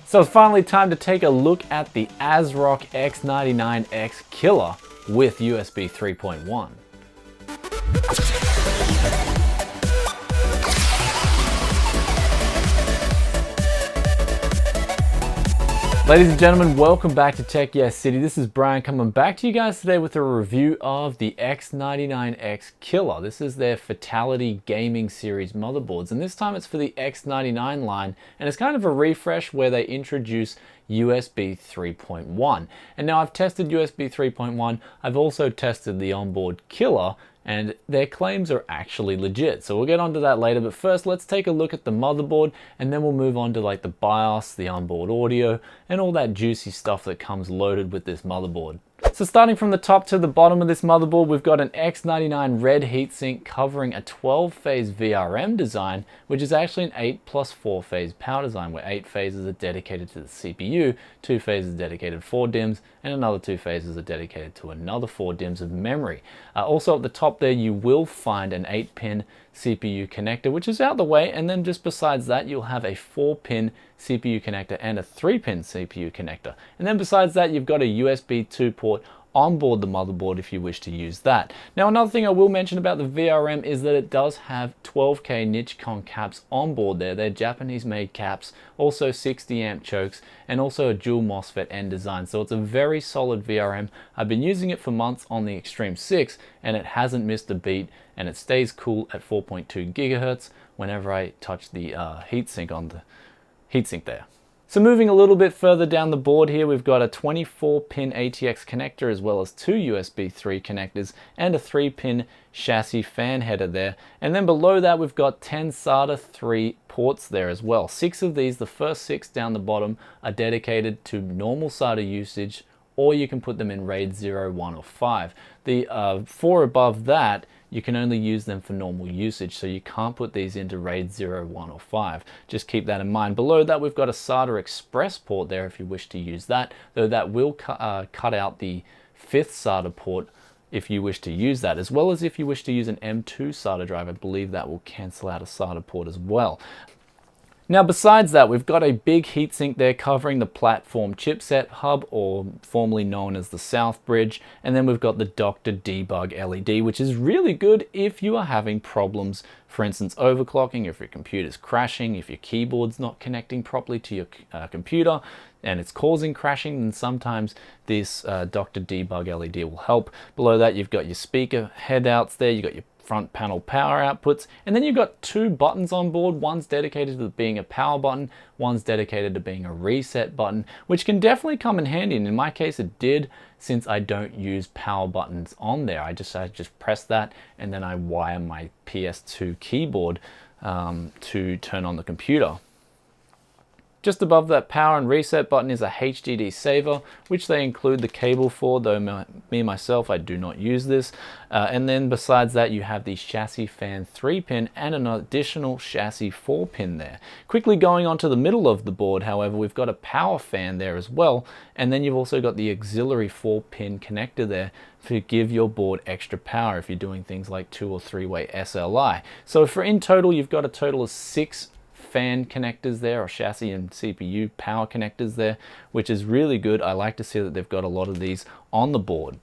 So it's finally time to take a look at the ASRock X99X Killer with USB 3.1. Ladies and gentlemen, welcome back to Tech Yes City. This is Brian coming back to you guys today with a review of the X99X Killer. This is their Fatal1ty gaming series motherboards, and this time it's for the X99 line, and it's kind of a refresh where they introduce USB 3.1. And now I've tested USB 3.1, I've also tested the onboard Killer, and their claims are actually legit. So we'll get onto that later, but first let's take a look at the motherboard, and then we'll move on to like the BIOS, the onboard audio, and all that juicy stuff that comes loaded with this motherboard. So starting from the top to the bottom of this motherboard, we've got an X99 red heatsink covering a 12-phase VRM design, which is actually an 8+4-phase power design, where 8 phases are dedicated to the CPU, 2 phases are dedicated 4 DIMMs, and another 2 phases are dedicated to another 4 DIMMs of memory. Also at the top there, you will find an 8-pin CPU connector, which is out the way, and then just besides that, you'll have a 4-pin CPU connector and a 3-pin CPU connector. And then besides that, you've got a USB 2 port onboard the motherboard if you wish to use that. Now another thing I will mention about the VRM is that it does have 12K Nichicon Caps on board there. They're Japanese made caps, also 60 amp chokes, and also a dual MOSFET end design. So it's a very solid VRM. I've been using it for months on the Extreme 6 and it hasn't missed a beat, and it stays cool at 4.2 gigahertz whenever I touch the heatsink on the heatsink there. So moving a little bit further down the board here, we've got a 24-pin ATX connector as well as 2 USB 3 connectors and a 3-pin chassis fan header there. And then below that, we've got 10 SATA 3 ports there as well. 6 of these, the first 6 down the bottom, are dedicated to normal SATA usage, or you can put them in RAID 0, 1, or 5. The 4 above that, you can only use them for normal usage, so you can't put these into RAID 0, 1, or 5. Just keep that in mind. Below that, we've got a SATA Express port there if you wish to use that, though that will cut out the 5th SATA port if you wish to use that, as well as if you wish to use an M2 SATA drive. I believe that will cancel out a SATA port as well. Now besides that, we've got a big heatsink there covering the platform chipset hub, or formerly known as the South Bridge, and then we've got the Dr. Debug LED, which is really good if you are having problems, for instance overclocking, if your computer's crashing, if your keyboard's not connecting properly to your computer and it's causing crashing, then sometimes this Dr. Debug LED will help. Below that, you've got your speaker headouts there, you've got your front panel power outputs, and then you've got 2 buttons on board. One's dedicated to being a power button, one's dedicated to being a reset button, which can definitely come in handy, and in my case it did, since I don't use power buttons on there. I just press that and then I wire my PS2 keyboard to turn on the computer. Just above that power and reset button is a Hdd Saver, which they include the cable for, though myself, I do not use this. And then besides that, you have the chassis fan 3-pin and an additional chassis 4-pin there. Quickly going on to the middle of the board, however, we've got a power fan there as well, and then you've also got the auxiliary 4-pin connector there to give your board extra power if you're doing things like 2 or 3-way SLI. So for in total, you've got a total of 6 fan connectors there, or chassis and CPU power connectors there, which is really good. I like to see that they've got a lot of these on the board.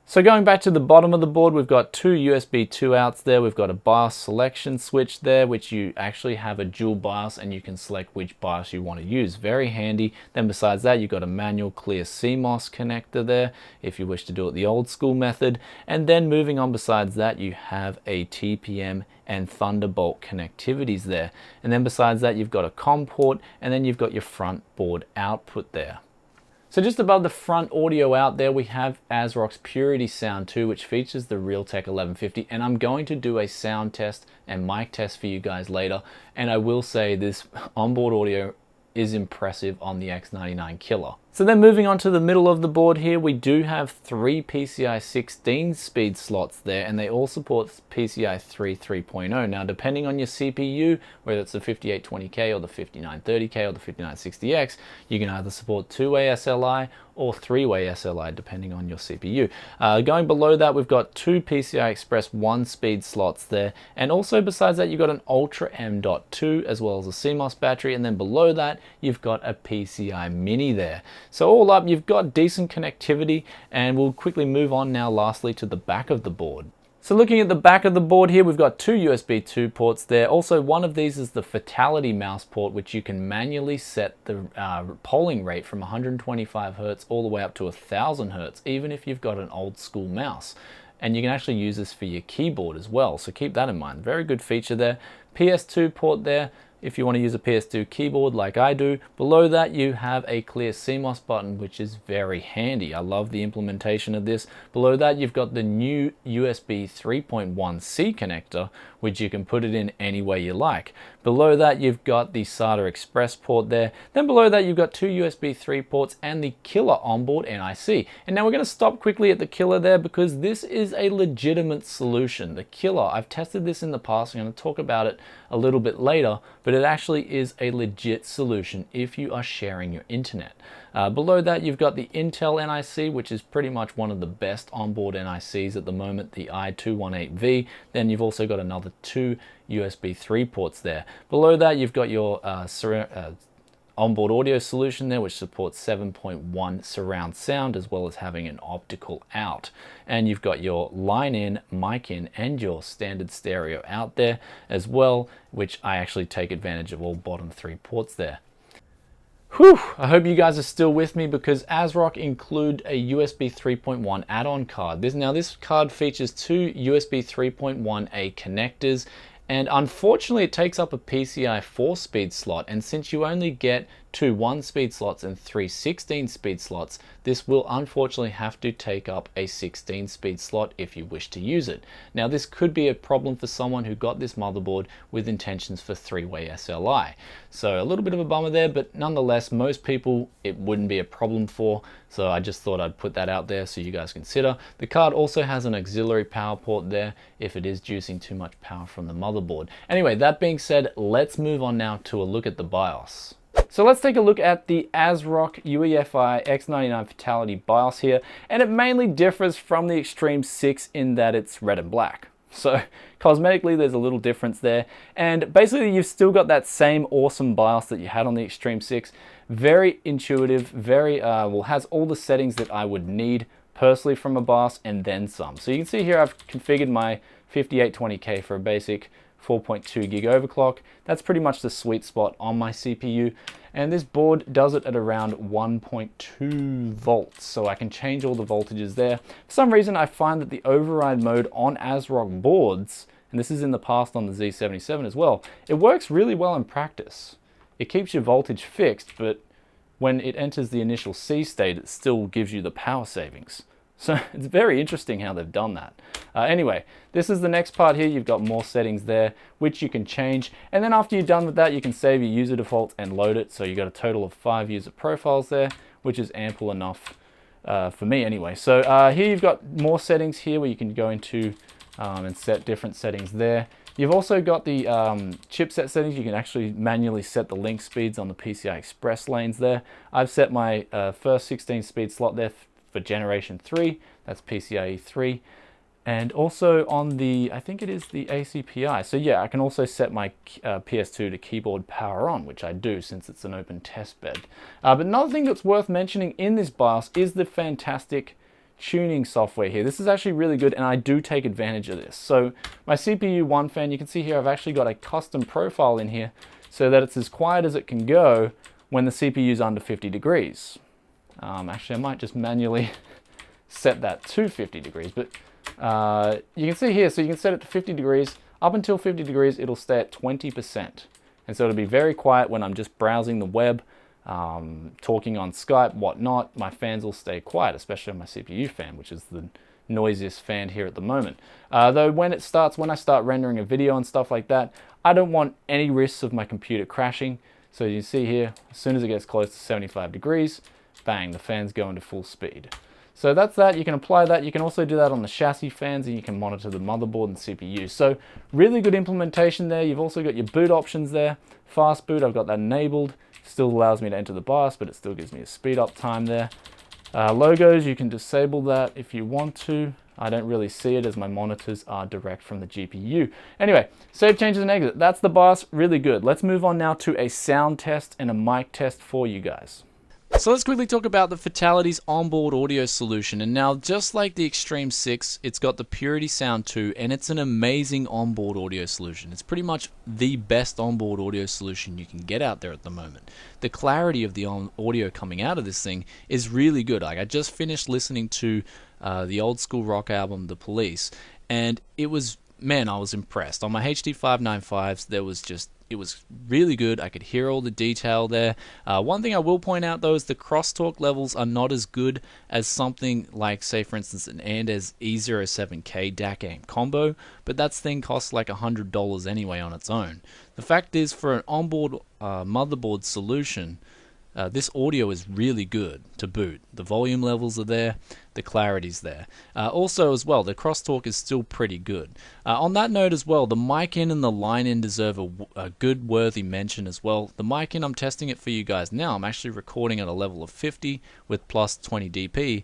So going back to the bottom of the board, we've got 2 USB 2 outs there. We've got a BIOS selection switch there, which you actually have a dual BIOS and you can select which BIOS you want to use. Very handy. Then besides that, you've got a manual clear Cmos connector there if you wish to do it the old school method. And then moving on besides that, you have a TPM and Thunderbolt connectivities there. And then besides that, you've got a COM port, and then you've got your front board output there. So just above the front audio out there, we have ASRock's Purity Sound 2, which features the Realtek 1150, and I'm going to do a sound test and mic test for you guys later, and I will say this onboard audio is impressive on the X99 Killer. So then moving on to the middle of the board here, we do have 3 PCI 16 speed slots there, and they all support PCI 3.0. Now, depending on your CPU, whether it's the 5820K or the 5930K or the 5960X, you can either support 2-way SLI or 3-way SLI, depending on your CPU. Going below that, we've got 2 PCI Express 1 speed slots there, and also besides that, you've got an Ultra M.2 as well as a Cmos battery, and then below that, you've got a PCI Mini there. So all up, you've got decent connectivity, and we'll quickly move on now lastly to the back of the board. So looking at the back of the board here, we've got 2 USB 2 ports there. Also, one of these is the Fatal1ty mouse port, which you can manually set the polling rate from 125 Hz all the way up to 1000 Hz, even if you've got an old school mouse. And you can actually use this for your keyboard as well, so keep that in mind. Very good feature there. PS2 port there, if you want to use a PS2 keyboard like I do. Below that, you have a clear Cmos button, which is very handy. I love the implementation of this. Below that, you've got the new USB 3.1C connector, which you can put it in any way you like. Below that, you've got the SATA Express port there. Then below that, you've got 2 USB 3 ports and the Killer onboard NIC. And now we're going to stop quickly at the Killer there because this is a legitimate solution. The Killer, I've tested this in the past. I'm going to talk about it a little bit later, but it actually is a legit solution if you are sharing your internet. Below that, you've got the Intel NIC, which is pretty much one of the best onboard NICs at the moment, the i218V. Then you've also got another 2 USB 3 ports there. Below that, you've got your onboard audio solution there, which supports 7.1 surround sound, as well as having an optical out. And you've got your line in, mic in, and your standard stereo out there as well, which I actually take advantage of all bottom 3 ports there. Whew, I hope you guys are still with me because ASRock include a USB 3.1 add-on card. This card features 2 USB 3.1A connectors, and unfortunately it takes up a PCI 4 speed slot, and since you only get 2 1-speed slots and 3 16-speed slots, this will unfortunately have to take up a 16-speed slot if you wish to use it. Now, this could be a problem for someone who got this motherboard with intentions for 3-way SLI. So a little bit of a bummer there, but nonetheless, most people it wouldn't be a problem for, so I just thought I'd put that out there so you guys consider. The card also has an auxiliary power port there if it is juicing too much power from the motherboard. Anyway, that being said, let's move on now to a look at the BIOS. So let's take a look at the ASRock UEFI X99 Fatal1ty BIOS here, and it mainly differs from the Extreme 6 in that it's red and black. So cosmetically there's a little difference there, and basically you've still got that same awesome BIOS that you had on the Extreme 6. Very intuitive, very has all the settings that I would need personally from a BIOS and then some. So you can see here I've configured my 5820K for a basic 4.2 gig overclock. That's pretty much the sweet spot on my CPU, and this board does it at around 1.2 volts, so I can change all the voltages there. For some reason I find that the override mode on ASRock boards, and this is in the past on the Z77 as well, it works really well in practice. It keeps your voltage fixed, but when it enters the initial C state, it still gives you the power savings. So it's very interesting how they've done that. Anyway, this is the next part here. You've got more settings there, which you can change. And then after you're done with that, you can save your user defaults and load it. So you got a total of 5 user profiles there, which is ample enough for me anyway. So here you've got more settings here where you can go into and set different settings there. You've also got the chipset settings. You can actually manually set the link speeds on the PCI Express lanes there. I've set my first 16-speed slot there for generation 3, that's PCIe 3, and also on the, I think it is the ACPI. So yeah, I can also set my PS2 to keyboard power on, which I do since it's an open test bed. But another thing that's worth mentioning in this BIOS is the fantastic tuning software here. This is actually really good, and I do take advantage of this. So my CPU 1 fan, you can see here I've actually got a custom profile in here so that it's as quiet as it can go when the CPU is under 50 degrees. Actually, I might just manually set that to 50 degrees, but you can see here, so you can set it to 50 degrees. Up until 50 degrees, it'll stay at 20%. And so it'll be very quiet when I'm just browsing the web, talking on Skype, whatnot. My fans will stay quiet, especially on my CPU fan, which is the noisiest fan here at the moment. Though when I start rendering a video and stuff like that, I don't want any risks of my computer crashing. So you see here, as soon as it gets close to 75 degrees, bang, the fans go into full speed. So that's that. You can apply that. You can also do that on the chassis fans, and you can monitor the motherboard and CPU. So really good implementation there. You've also got your boot options there. Fast boot, I've got that enabled. Still allows me to enter the BIOS, but it still gives me a speed up time there. Logos, you can disable that if you want to. I don't really see it as my monitors are direct from the GPU. Anyway, save changes and exit. That's the BIOS, really good. Let's move on now to a sound test and a mic test for you guys. So let's quickly talk about the Fatal1ty's onboard audio solution. And now, just like the Extreme 6, it's got the Purity Sound 2, and it's an amazing onboard audio solution. It's pretty much the best onboard audio solution you can get out there at the moment. The clarity of the audio coming out of this thing is really good. Like, I just finished listening to the old school rock album, The Police, and it was, man, I was impressed. On my HD 595s, it was really good. I could hear all the detail there. One thing I will point out though is the crosstalk levels are not as good as something like, say for instance, an Andes E07K DAC AIM combo, but that thing costs like $100 anyway on its own. The fact is, for an onboard motherboard solution, this audio is really good to boot. The volume levels are there, the clarity's there. Also as well, the crosstalk is still pretty good. On that note as well, the mic in and the line in deserve a good worthy mention as well. The mic in, I'm testing it for you guys now. I'm actually recording at a level of 50 with plus 20 dP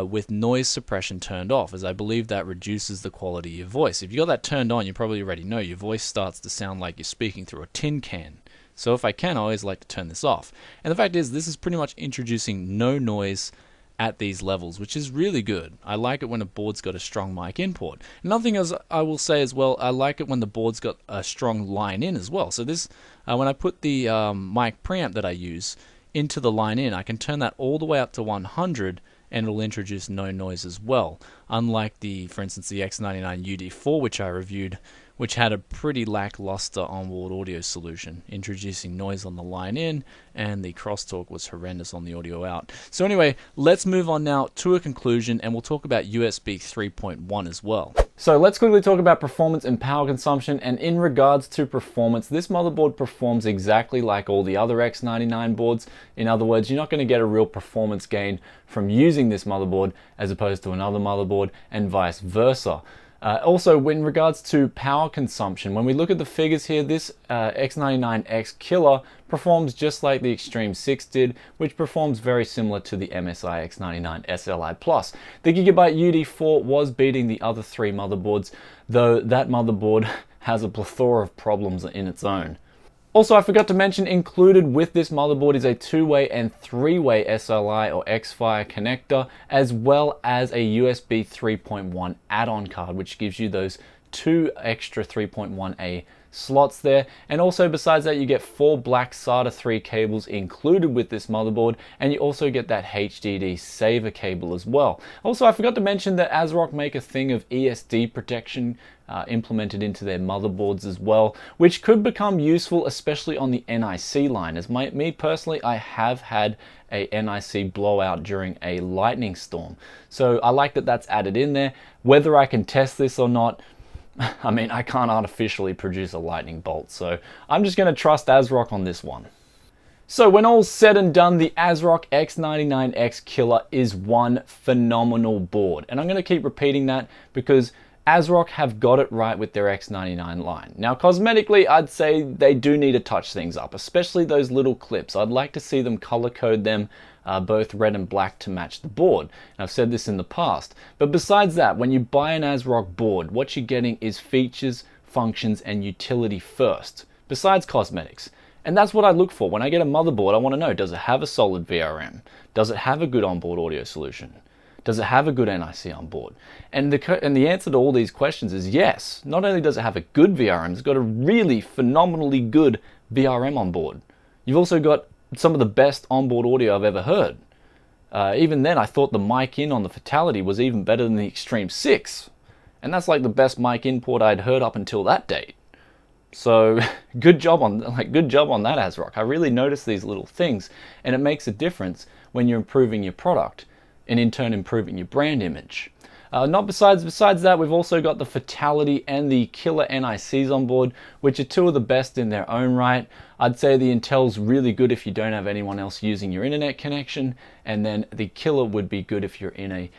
with noise suppression turned off, as I believe that reduces the quality of your voice. If you got that turned on, you probably already know your voice starts to sound like you're speaking through a tin can. So if I can, I always like to turn this off. And the fact is, this is pretty much introducing no noise at these levels, which is really good. I like it when a board's got a strong mic in port. Another thing is, I will say as well, I like it when the board's got a strong line in as well. So this, when I put the mic preamp that I use into the line in, I can turn that all the way up to 100 and it'll introduce no noise as well. Unlike the, for instance, the X99UD4, which I reviewed, which had a pretty lackluster onboard audio solution, introducing noise on the line in, and the crosstalk was horrendous on the audio out. So anyway, let's move on now to a conclusion, and we'll talk about USB 3.1 as well. So let's quickly talk about performance and power consumption, and in regards to performance, this motherboard performs exactly like all the other X99 boards. In other words, you're not going to get a real performance gain from using this motherboard as opposed to another motherboard, and vice versa. Also, in regards to power consumption, when we look at the figures here, this X99X Killer performs just like the Extreme 6 did, which performs very similar to the MSI X99 SLI Plus. The Gigabyte UD4 was beating the other three motherboards, though that motherboard has a plethora of problems in its own. Also, I forgot to mention, included with this motherboard is a 2-way and 3-way SLI or X-Fire connector, as well as a USB 3.1 add-on card, which gives you those 2 extra 3.1A slots there. And also, besides that, you get 4 black SATA 3 cables included with this motherboard, and you also get that Hdd Saver cable as well. Also, I forgot to mention that ASRock make a thing of ESD protection implemented into their motherboards as well, which could become useful, especially on the NIC line. As me personally, I have had a NIC blowout during a lightning storm, so I like that that's added in there. Whether I can test this or not, I mean, I can't artificially produce a lightning bolt, so I'm just going to trust ASRock on this one. So when all's said and done, the ASRock X99X Killer is one phenomenal board, and I'm going to keep repeating that because ASRock have got it right with their X99 line. Now, cosmetically, I'd say they do need to touch things up, especially those little clips. I'd like to see them color code them both red and black to match the board. And I've said this in the past. But besides that, when you buy an ASRock board, what you're getting is features, functions, and utility first, besides cosmetics. And that's what I look for. When I get a motherboard, I want to know, does it have a solid VRM? Does it have a good onboard audio solution? Does it have a good NIC on board? And the answer to all these questions is yes. Not only does it have a good VRM, it's got a really phenomenally good VRM on board. You've also got some of the best onboard audio I've ever heard. Even then, I thought the mic in on the Fatal1ty was even better than the Extreme 6. And that's like the best mic in port I'd heard up until that date. So good job on that, ASRock. I really notice these little things, and it makes a difference when you're improving your product, and in turn improving your brand image. Besides that, we've also got the Fatal1ty and the Killer NICs on board, which are two of the best in their own right. I'd say the Intel's really good if you don't have anyone else using your internet connection, and then the Killer would be good if you're in a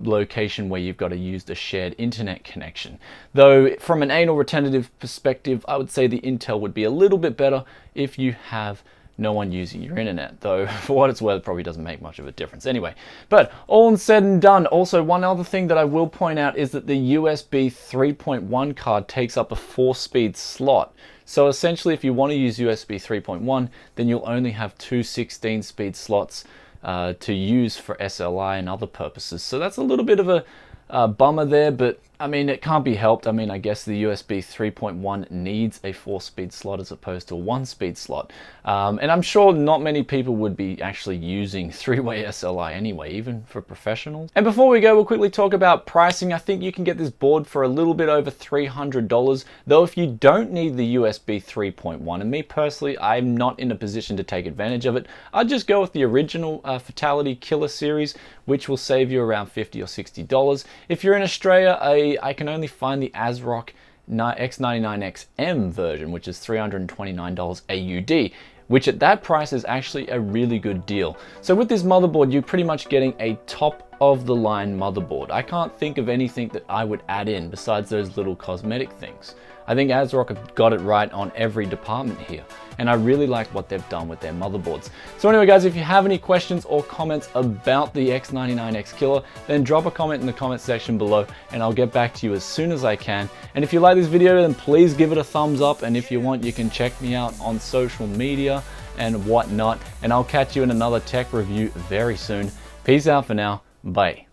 location where you've got to use the shared internet connection. Though from an anal retentive perspective, I would say the Intel would be a little bit better if you have no one using your internet, though for what it's worth, it probably doesn't make much of a difference anyway. But all said and done, also one other thing that I will point out is that the USB 3.1 card takes up a 4-speed slot. So essentially, if you want to use USB 3.1, then you'll only have two 16-speed slots to use for SLI and other purposes. So that's a little bit of a bummer there, but I mean, it can't be helped. I mean, I guess the USB 3.1 needs a 4-speed slot as opposed to a 1-speed slot. And I'm sure not many people would be actually using 3-way SLI anyway, even for professionals. And before we go, we'll quickly talk about pricing. I think you can get this board for a little bit over $300, though if you don't need the USB 3.1, and me personally, I'm not in a position to take advantage of it, I'd just go with the original Fatal1ty Killer series, which will save you around $50 or $60. If you're in Australia, I can only find the ASRock X99X M version, which is $329 AUD, which at that price is actually a really good deal. So with this motherboard, you're pretty much getting a top of the line motherboard. I can't think of anything that I would add in besides those little cosmetic things. I think ASRock have got it right on every department here, and I really like what they've done with their motherboards. So anyway guys, if you have any questions or comments about the X99X Killer, then drop a comment in the comment section below and I'll get back to you as soon as I can. And if you like this video, then please give it a thumbs up, and if you want, you can check me out on social media and whatnot, and I'll catch you in another tech review very soon. Peace out for now. Bye.